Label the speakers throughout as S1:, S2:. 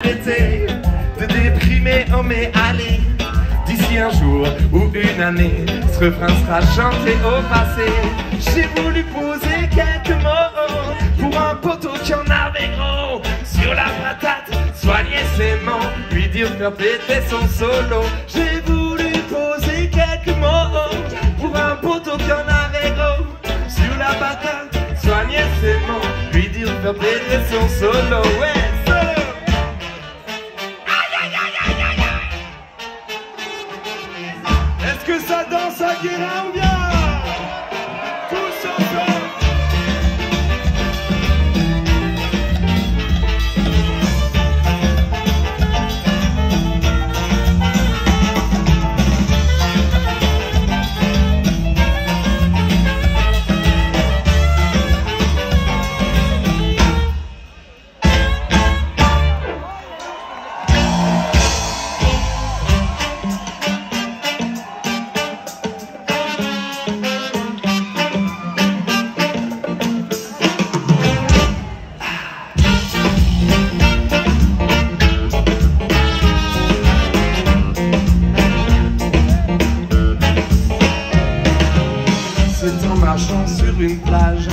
S1: arrêter de déprimer, oh mais allez. D'ici un jour ou une année, ce refrain sera chanté au passé. J'ai voulu poser quelques mots pour un poteau qui en avait gros. Sur la patate, soigner ses mots, lui dire faire péter son solo. J'ai voulu poser quelques mots pour un poteau qui en avait gros. Sur la patate, soigner ses mots, lui dire faire péter son solo. Ouais, solo. Est-ce que ça danse à Guérin ou bien tous ensemble? Sur une plage,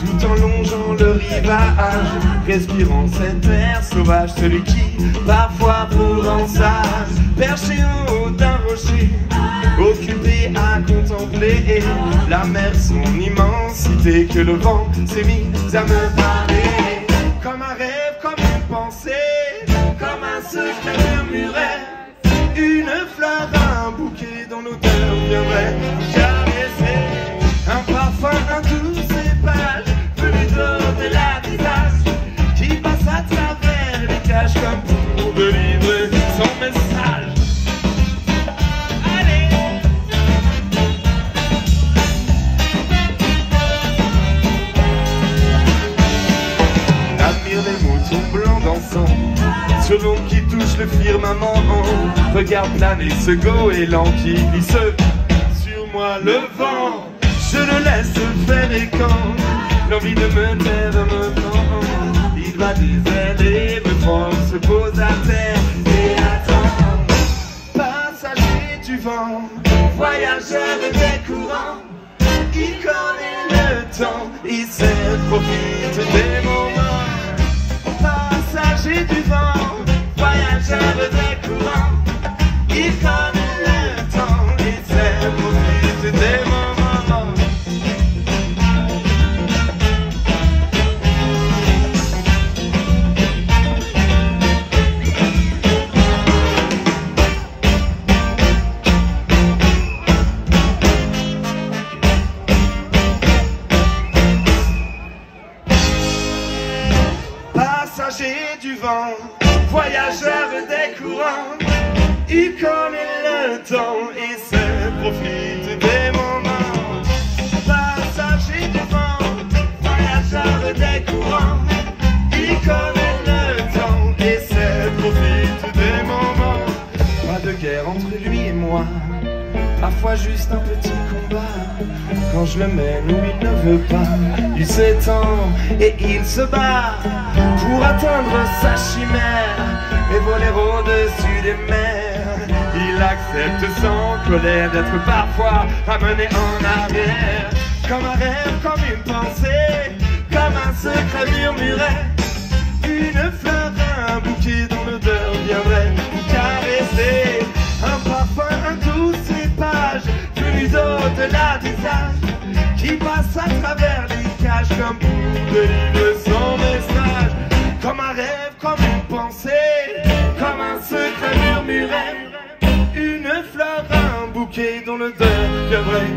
S1: tout en longeant le rivage, respirant cet air sauvage, celui qui parfois pour en sage, perché en haut d'un rocher, occupé à contempler la mer, son immensité, que le vent s'est mis à me parler. Comme un rêve, comme une pensée, comme un secret murmurait, une fleur, un bouquet dont l'odeur viendrait caresser. Un parfum, un doux cépage, venu d'au-delà des âges, qui passe à travers les cages comme pour délivrer son message. Allez! Admire les moutons blancs dansant sur l'onde qui touche le firmament. Regarde planer ce goéland qui glisse sur moi le vent. Je le laisse faire et quand l'envie de me taire me prend, il va des ailes et me prend, se pose à terre et attend. Passager du vent, voyageur des courants, il connaît le temps, il sait, profite des moments. Passager du vent, voyageur des courants, il connaît le temps, il sait, profite des moments. Passager du vent, voyageur des courants, il connaît le temps et sait profite des moments. Passager du vent, voyageur des courants, il connaît le temps et sait profite des moments. Pas de guerre entre lui et moi, parfois juste un petit combat. Quand je le mène où il ne veut pas, il s'étend et il se bat pour atteindre sa chimère et voler au-dessus des mers. Il accepte sans colère d'être parfois ramené en arrière. Comme un rêve, comme une pensée, comme un secret murmuré, une fleur, un bouquet dont l'odeur viendrait caresser. Un parfum, un doux cépage, venu d'au-delà des âges, qui passe à travers les cages comme pour délivrer son message. Comme un rêve, comme une pensée, comme un secret murmuré, une fleur, un bouquet dont l'odeur viendrait